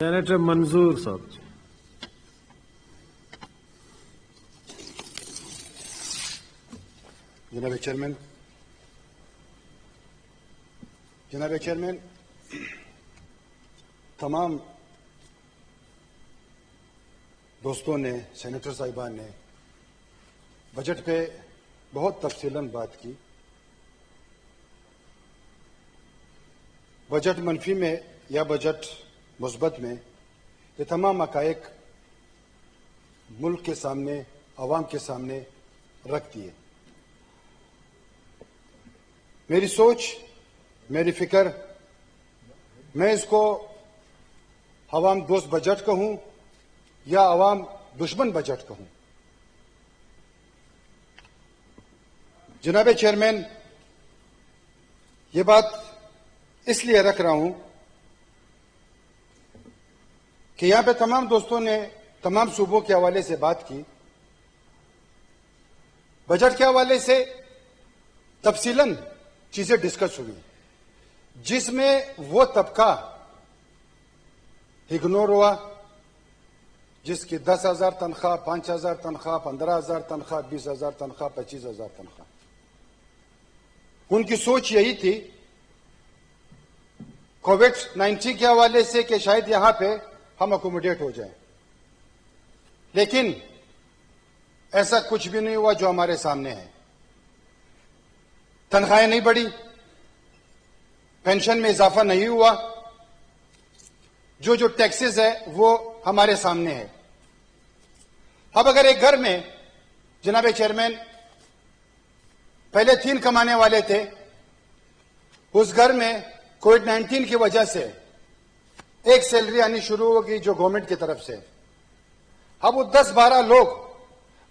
Senator منظور صاحب. جناب chairman, تمام دوستوں نے، سینیٹر صاحبان نے بجٹ پہ بہت تفصیلاً بات کی. بجٹ منفی میں یا بجٹ مثبت میں یہ تمام حقائق ملک کے سامنے، عوام کے سامنے رکھ دیے. میری سوچ، میری فکر، میں اس کو عوام دوست بجٹ کہوں یا عوام دشمن بجٹ کہوں. جناب چیئرمین، یہ بات اس لیے رکھ رہا ہوں کہ یہاں پہ تمام دوستوں نے تمام صوبوں کے حوالے سے بات کی. بجٹ کے حوالے سے تفصیلاً چیزیں ڈسکس ہوئی جس میں وہ طبقہ اگنور ہوا جس کی 10,000 تنخواہ، 5,000 تنخواہ، 15,000 تنخواہ، 20,000 تنخواہ، 25,000 تنخواہ. ان کی سوچ یہی تھی کووڈ-19 کے حوالے سے کہ شاید یہاں پہ ہم اکوموڈیٹ ہو جائیں، لیکن ایسا کچھ بھی نہیں ہوا جو ہمارے سامنے ہے. تنخواہیں نہیں بڑھی، پینشن میں اضافہ نہیں ہوا، جو ٹیکسز ہے وہ ہمارے سامنے ہے. اب اگر ایک گھر میں، جناب چیئرمین، پہلے 3 کمانے والے تھے، اس گھر میں کووڈ-19 کی وجہ سے ایک سیلری آنی شروع ہوگی جو گورنمنٹ کی طرف سے. اب وہ 10-12 لوگ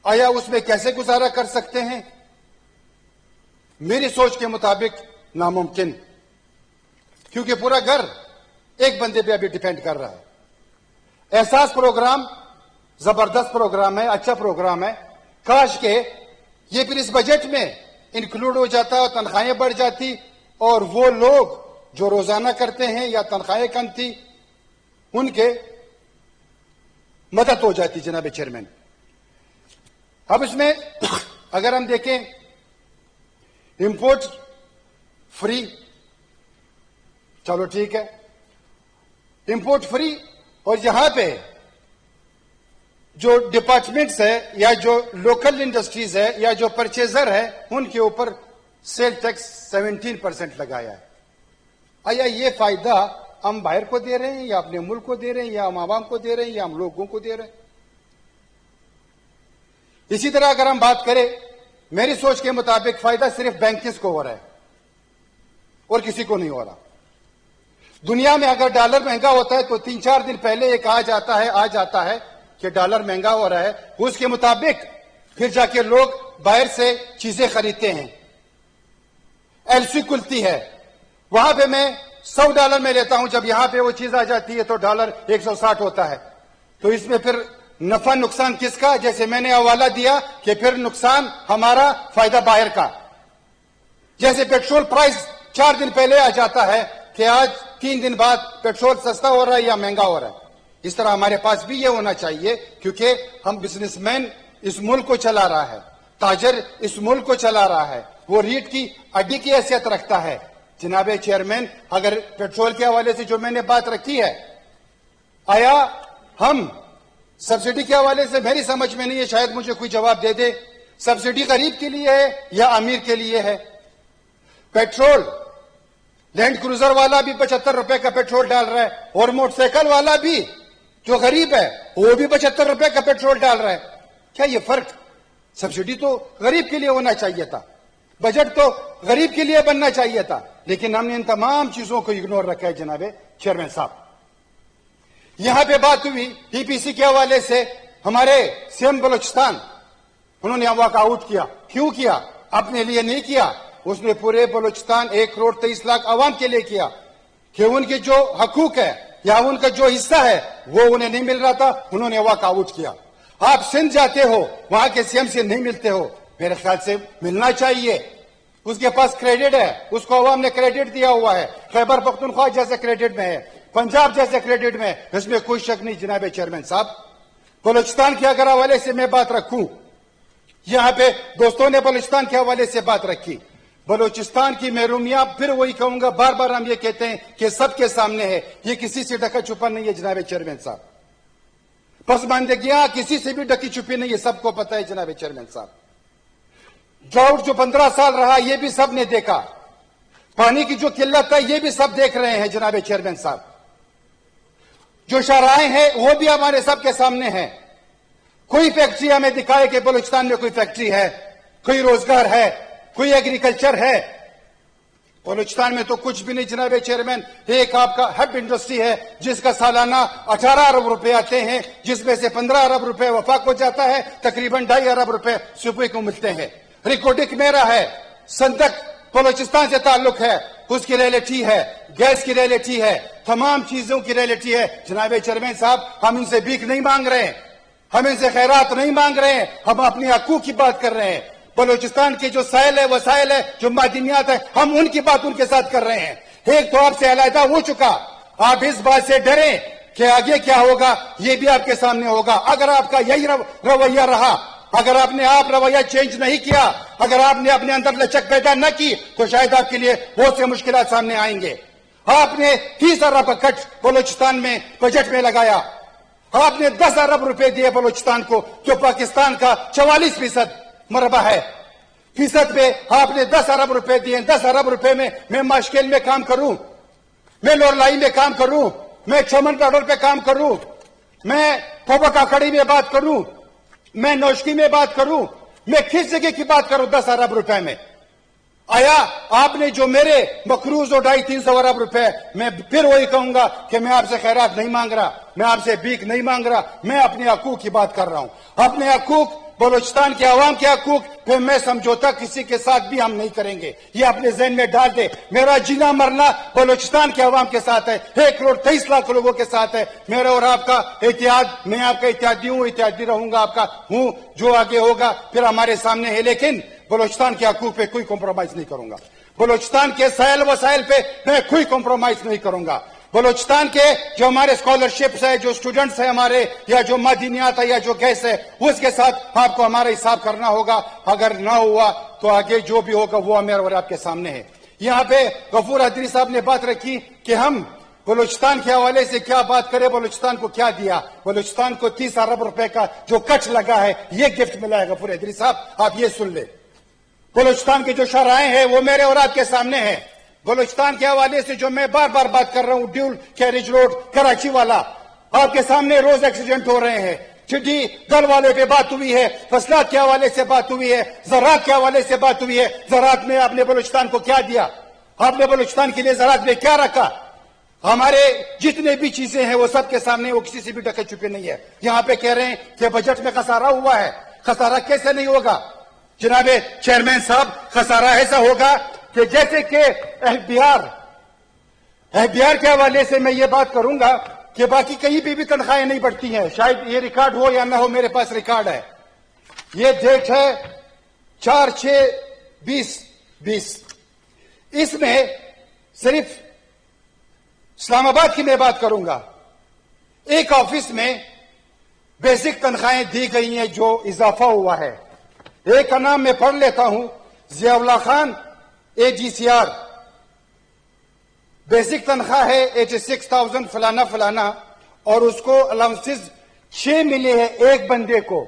آیا اس میں کیسے گزارا کر سکتے ہیں؟ میری سوچ کے مطابق ناممکن، کیونکہ پورا گھر ایک بندے پہ ابھی ڈیپینڈ کر رہا ہے. احساس پروگرام زبردست پروگرام ہے، اچھا پروگرام ہے. کاش کہ یہ پھر اس بجٹ میں انکلوڈ ہو جاتا اور تنخواہیں بڑھ جاتی اور وہ لوگ جو روزانہ کرتے ہیں یا تنخواہیں کم تھی ان کے مدد ہو جاتی. جناب چیئرمین، اب اس میں اگر ہم دیکھیں امپورٹ فری، چلو ٹھیک ہے، امپورٹ فری، اور یہاں پہ جو ڈپارٹمنٹس ہے یا جو لوکل انڈسٹریز ہے یا جو پرچیزر ہے ان کے اوپر سیل ٹیکس 17% لگایا ہے. آیا یہ فائدہ ہم باہر کو دے رہے ہیں یا اپنے ملک کو دے رہے ہیں یا ہم عوام کو دے رہے ہیں یا ہم لوگوں کو دے رہے ہیں؟ اسی طرح اگر ہم بات کریں، میری سوچ کے مطابق فائدہ صرف بینکرز کو ہو رہا ہے اور کسی کو نہیں ہو رہا. دنیا میں اگر ڈالر مہنگا ہوتا ہے تو 3-4 دن پہلے ایک آ جاتا ہے کہ ڈالر مہنگا ہو رہا ہے، اس کے مطابق پھر جا کے لوگ باہر سے چیزیں خریدتے ہیں. ایل سی کھلتی ہے، وہاں پہ میں $100 میں لیتا ہوں، جب یہاں پہ وہ چیز آ جاتی ہے تو ڈالر 160 ہوتا ہے. تو اس میں پھر نفع نقصان کس کا؟ جیسے میں نے حوالہ دیا کہ پھر نقصان ہمارا، فائدہ باہر کا. جیسے پیٹرول پرائز 4 دن پہلے آ جاتا ہے کہ آج 3 دن بعد پیٹرول سستا ہو رہا ہے یا مہنگا ہو رہا ہے. اس طرح ہمارے پاس بھی یہ ہونا چاہیے، کیونکہ ہم بزنس مین اس ملک کو چلا رہا ہے، تاجر اس ملک کو چلا رہا ہے، وہ ریڑھ کی ہڈی کی حیثیت رکھتا ہے. جناب چیئرمین، اگر پیٹرول کے حوالے سے جو میں نے بات رکھی ہے، آیا ہم سبسڈی کے حوالے سے، میری سمجھ میں نہیں ہے، شاید مجھے کوئی جواب دے دے، سبسڈی غریب کے لیے ہے یا امیر کے لیے ہے؟ پیٹرول لینڈ کروزر والا بھی 75 روپے کا پیٹرول ڈال رہا ہے اور موٹر سائیکل والا بھی جو غریب ہے وہ بھی 75 روپے کا پیٹرول ڈال رہا ہے. کیا یہ فرق؟ سبسڈی تو غریب کے لیے ہونا چاہیے تھا، بجٹ تو غریب کے لیے بننا چاہیے تھا، لیکن ہم نے ان تمام چیزوں کو اگنور رکھا ہے. جناب چیئرمین صاحب، یہاں پہ بات ہوئی ٹی پی سی کے حوالے سے، ہمارے سی ایم بلوچستان، انہوں نے واک آؤٹ کیا. کیوں کیا؟ اپنے لیے نہیں کیا، اس نے پورے بلوچستان 1,23,00,000 عوام کے لیے کیا کہ ان کے جو حقوق ہے یا ان کا جو حصہ ہے وہ انہیں نہیں مل رہا تھا، انہوں نے واک آؤٹ کیا. آپ سندھ جاتے ہو، وہاں کے سی ایم سے نہیں ملتے ہو، میرے خیال سے ملنا چاہیے. اس کے پاس کریڈٹ ہے، اس کو عوام نے کریڈٹ دیا ہوا ہے، خیبر پختونخوا جیسے کریڈٹ میں ہے. पंजाब जैसे क्रेडिट में, इसमें कोई शक नहीं जनाब चेयरमैन साहब। बलूचिस्तान के अगर हवाले से मैं बात रखूं, यहां पे दोस्तों ने बलूचिस्तान के हवाले से बात रखी, बलूचिस्तान की महरूमियां फिर वही कहूंगा, बार बार हम ये कहते हैं कि सबके सामने है, ये किसी से ढका छुपा नहीं है जनाब चेयरमैन साहब। पसमानदगियां किसी से भी ढकी छुपी नहीं है, सबको पता है जनाब चेयरमैन साहब। ड्राउट जो 15 साल रहा, ये भी सब ने देखा, पानी की जो किल्लत है ये भी सब देख रहे हैं जनाब चेयरमैन साहब। जो शराहें हैं वो भी हमारे सबके सामने हैं। कोई फैक्ट्री हमें दिखाए कि बलूचिस्तान में कोई फैक्ट्री है, कोई रोजगार है, कोई एग्रीकल्चर है। बलूचिस्तान में तो कुछ भी नहीं जनाब चेयरमैन। एक आपका हब इंडस्ट्री है जिसका सालाना 18 अरब रुपए आते हैं, जिसमें से 15 अरब रुपए वफाक हो जाता है, तकरीबन 2.5 अरब रुपए सूबे को मिलते हैं। रिकॉर्डिक मेरा है, संदक बलूचिस्तान से ताल्लुक है, उसकी रियलिटी है, गैस की रियलिटी है, तमाम चीजों की रियलिटी है जनाब चेयरमैन साहब। हम इनसे भीख नहीं मांग रहे हैं, हम इनसे खैरात नहीं मांग रहे हैं, हम अपनी हकूक की बात कर रहे हैं। बलूचिस्तान के जो साइल है, वसाइल है, जो मादिनियात है, हम उनकी बात उनके साथ कर रहे हैं। एक तो आपसे अलहदा हो चुका, आप इस बात से डरें कि आगे क्या होगा, ये भी आपके सामने होगा। अगर आपका यही रवैया रहा, अगर आपने आप रवैया चेंज नहीं किया, अगर आपने अपने अंदर लचक पैदा न की, तो शायद आपके लिए बहुत से मुश्किलात सामने आएंगे। आपने 30 अरब का कट बलूचिस्तान में बजट में लगाया, आपने 10 अरब रुपए दिए बलूचिस्तान को, जो पाकिस्तान का 44% मरबा है। फीसद पे आपने 10 अरब रुपए दिए। 10 अरब रुपए में मैं माशकेल में काम करूं, मैं लोरलाई में काम करूं, मैं चमन पाउडर पे काम करूं, मैं पोबा काकड़ी में बात करूं, मैं नौशकी में बात करूं, मैं किस जगह की बात करूं 10 अरब रुपए में? आया आपने जो मेरे मकरूज और 250-300 अरब रुपए, मैं फिर वही कहूंगा कि मैं आपसे खैरात नहीं मांग रहा, मैं आपसे भीख नहीं मांग रहा, मैं अपने हकूक की बात कर रहा हूं। अपने हकूक, बलूचिस्तान के अवाम के हकूक, फिर मैं समझौता किसी के साथ भी हम नहीं करेंगे। ये अपने जहन में डाल दे, मेरा जीना मरना बलूचिस्तान के अवाम के साथ है, 1,23,00,000 लोगों के साथ है। मेरा और आपका एहतियात, मैं आपका एहतियाती हूं, एहतियाती रहूंगा आपका हूं, जो आगे होगा फिर हमारे सामने है। लेकिन बलूचिस्तान के हकूक पे कोई कॉम्प्रोमाइज नहीं करूंगा, बलूचिस्तान के साइल वसाइल पे मैं कोई कॉम्प्रोमाइज नहीं करूंगा। बलूचिस्तान के जो हमारे स्कॉलरशिप्स है, जो स्टूडेंट्स है हमारे, या जो मादिनियात है, या जो गैस है, उसके साथ आपको हमारा हिसाब करना होगा। अगर ना हुआ तो आगे जो भी होगा वो मेरे और आपके सामने है। यहाँ पे गफूर हैदरी साहब ने बात रखी कि हम बलूचिस्तान के हवाले से क्या बात करें, बलूचिस्तान को क्या दिया। बलूचिस्तान को 30 अरब रुपए का जो कट लगा है, ये गिफ्ट मिला है गफूर हैदरी साहब, आप ये सुन ले। बलूचिस्तान की जो शराहें हैं वो मेरे और आपके सामने है। बलूचिस्तान के हवाले से जो मैं बार बार बात कर रहा हूं, ड्यूल कैरिज रोड कराची वाला, आपके सामने रोज एक्सीडेंट हो रहे हैं। चिट्ठी दल वाले पे बात हुई है, फसलात के हवाले से बात हुई है, ज़राअत के हवाले से बात हुई है। ज़राअत में आपने बलूचिस्तान को क्या दिया, आपने बलूचिस्तान के लिए ज़राअत में क्या रखा? हमारे जितने भी चीजें हैं वो सबके सामने, वो किसी से भी ढके छुपे नहीं है। यहाँ पे कह रहे हैं कि बजट में खसारा हुआ है, खसारा कैसे नहीं होगा जनाब चेयरमैन साहब? खसारा ऐसा होगा कि जैसे कि एफबीआर के हवाले से मैं ये बात करूंगा कि बाकी कहीं भी तनख्वाहें नहीं बढ़ती हैं। शायद ये रिकॉर्ड हो या ना हो, मेरे पास रिकॉर्ड है। ये डेट है 4/6/2020। इसमें सिर्फ इस्लामाबाद की मैं बात करूंगा। एक ऑफिस में बेसिक तनख्वाहें दी गई हैं जो इजाफा हुआ है। एक का नाम मैं पढ़ लेता हूं, जियाउल्लाह खान AGCR, बेसिक तनख्वाह है 86,000 फलाना फलाना, और उसको अलाउंसेस 6 मिले हैं एक बंदे को।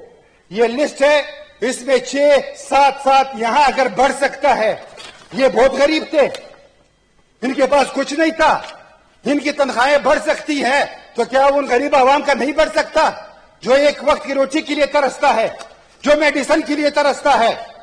ये लिस्ट है, इसमें 6, 7, 7 यहां अगर बढ़ सकता है। ये बहुत गरीब थे, इनके पास कुछ नहीं था, इनकी तनख्वाहें बढ़ सकती हैं, तो क्या उन गरीब आवाम का नहीं बढ़ सकता? जो एक वक्त की रोटी के लिए तरसता है, जो मेडिसिन के लिए तरसता है,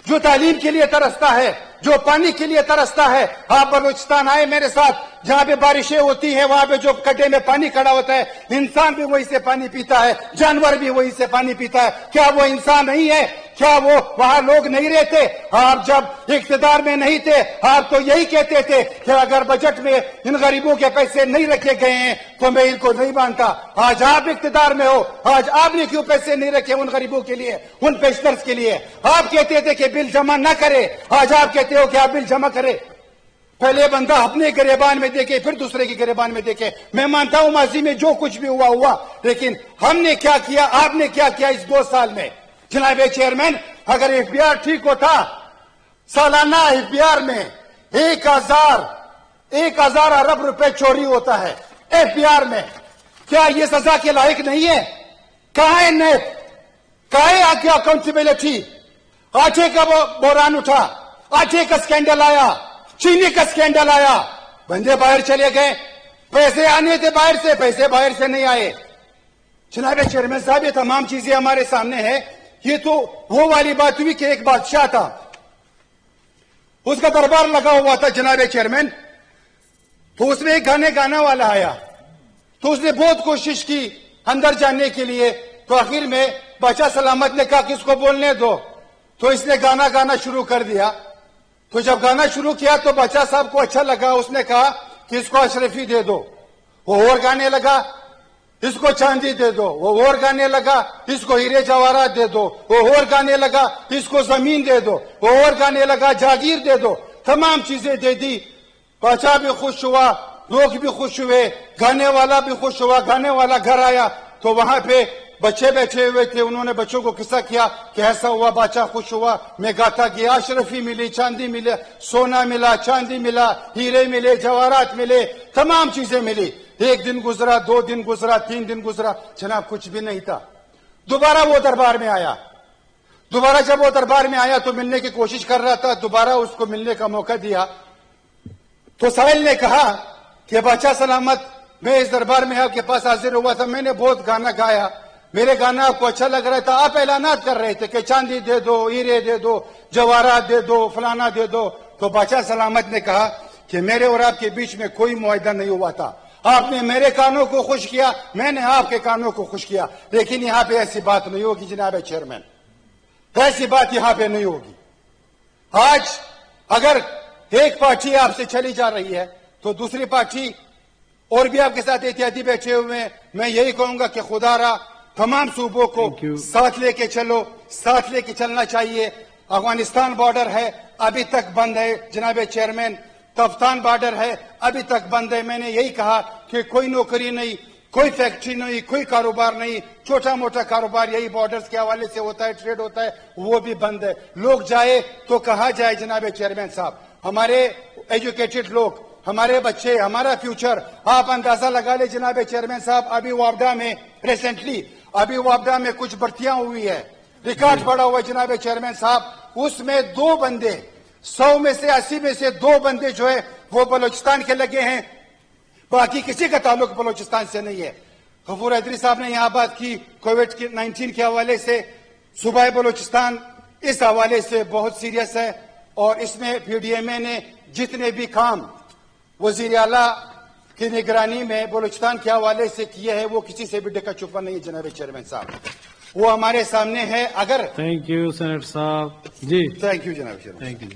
जो तालीम के लिए तरसता है, जो पानी के लिए तरसता है। आप बलूचिस्तान आए मेरे साथ, जहां पे बारिशें होती हैं, वहां पे जो गड्ढे में पानी खड़ा होता है, इंसान भी वही से पानी पीता है, जानवर भी वही से पानी पीता है। क्या वो इंसान नहीं है? क्या वो वहां लोग नहीं रहते? आप जब इख्तिदार में नहीं थे, आप तो यही कहते थे कि अगर बजट में इन गरीबों के पैसे नहीं रखे गए हैं तो मैं इनको नहीं मानता। आज आप इख्तिदार में हो, आज आपने क्यों पैसे नहीं रखे उन गरीबों के लिए, उन पेंशनर्स के लिए? आप कहते थे कि बिल जमा न करे, आज आप कहते हो कि आप बिल जमा करें। पहले बंदा अपने गिरेबान में देखे फिर दूसरे के गिरेबान में देखे। मैं मानता हूं माजी में जो कुछ भी हुआ हुआ, लेकिन हमने क्या किया, आपने क्या किया इस 2 साल में? जनाब चेयरमैन, अगर एफबीआर ठीक होता, सालाना एफबीआर में 1000 अरब रुपए चोरी होता है एफबीआर में, क्या ये सजा के लायक नहीं है? कहां है नेप, कहां है आपकी अकाउंटेबिलिटी? आटे का बोरान उठा, आटे का स्कैंडल आया, चीनी का स्कैंडल आया, बंदे बाहर चले गए, पैसे आने थे बाहर से, पैसे बाहर से नहीं आए। जनाब चेयरमैन साहब, ये तमाम चीजें हमारे सामने है। ये तो वो वाली बात हुई कि एक बादशाह था, उसका दरबार लगा हुआ था जनाब चेयरमैन, तो उसमें एक गाना वाला आया, तो उसने बहुत कोशिश की अंदर जाने के लिए, तो आखिर में बादशाह सलामत ने कहा कि इसको बोलने दो, तो इसने गाना शुरू कर दिया। तो जब गाना शुरू किया तो बादशाह साहब को अच्छा लगा, उसने कहा कि इसको अशरफी दे दो। वो और गाने लगा, इसको चांदी दे दो। वो और गाने लगा, इसको हीरे जवाहरात दे दो। वो और गाने लगा, इसको जमीन दे दो। वो और गाने लगा, जागीर दे दो। तमाम चीजें दे दी। बादशाह भी खुश हुआ, लोग भी खुश हुए, गाने वाला भी खुश हुआ। गाने वाला घर आया तो वहां पे बच्चे बैठे हुए थे, उन्होंने बच्चों को किस्सा किया कि ऐसा हुआ, बादशाह खुश हुआ, मैं गाता गया, अशरफी मिली, चांदी मिले, सोना मिला, चांदी मिला, हीरे मिले, जवाहरात मिले, तमाम चीजें मिली। 1 दिन गुजरा, 2 दिन गुजरा, 3 दिन गुजरा, जनाब कुछ भी नहीं था। दोबारा वो दरबार में आया। दोबारा जब वो दरबार में आया तो मिलने की कोशिश कर रहा था, दोबारा उसको मिलने का मौका दिया तो साहिल ने कहा कि बादशाह सलामत, मैं इस दरबार में आपके पास हाजिर हुआ था, मैंने बहुत गाना गाया, मेरे गाना आपको अच्छा लग रहा था, आप ऐलानात कर रहे थे कि चांदी दे दो, हीरे दे दो, जवाहरात दे दो, फलाना दे दो। तो बादशाह सलामत ने कहा कि मेरे और आपके बीच में कोई मुआहदा नहीं हुआ था, आपने मेरे कानों को खुश किया, मैंने आपके कानों को खुश किया, लेकिन यहां पे ऐसी बात नहीं होगी जनाब चेयरमैन, ऐसी बात यहां पे नहीं होगी। आज अगर एक पार्टी आपसे चली जा रही है तो दूसरी पार्टी और भी आपके साथ एहतियाती बैठे हुए हैं। मैं यही कहूंगा कि खुदारा तमाम सूबों को साथ लेके चलो, साथ लेके चलना चाहिए। अफगानिस्तान बॉर्डर है, अभी तक बंद है जनाब चेयरमैन, तफ्तान बॉर्डर है, अभी तक बंद है। मैंने यही कहा कि कोई नौकरी नहीं, कोई फैक्ट्री नहीं, कोई कारोबार नहीं, छोटा मोटा कारोबार यही बॉर्डर्स के हवाले से होता है, ट्रेड होता है, वो भी बंद है। लोग जाए तो कहाँ जाए जनाब चेयरमैन साहब? हमारे एजुकेटेड लोग, हमारे बच्चे, हमारा फ्यूचर, आप अंदाजा लगा ले जनाब चेयरमैन साहब। अभी वापडा में रिसेंटली, अभी वापडा में कुछ भर्तियां हुई है, रिकॉर्ड पड़ा हुआ है जनाब चेयरमैन साहब, उसमें 2 बंदे, 100 में से 80 में से 2 बंदे जो है वो बलोचिस्तान के लगे हैं, बाकी किसी का ताल्लुक बलोचिस्तान से नहीं है। गफूर हैदरी साहब ने यहां बात की कोविड-19 के हवाले से, सूबा बलोचिस्तान इस हवाले से बहुत सीरियस है और इसमें पीडीएमए ने जितने भी काम वजीर आला की निगरानी में बलूचिस्तान के हवाले से किए हैं वो किसी से भी ढका छुपा नहीं है जनाब चेयरमैन साहब, वो हमारे सामने है। अगर थैंक यू सेनेटर साहब जी, थैंक यू जनाब चेयरमैन। Thank you.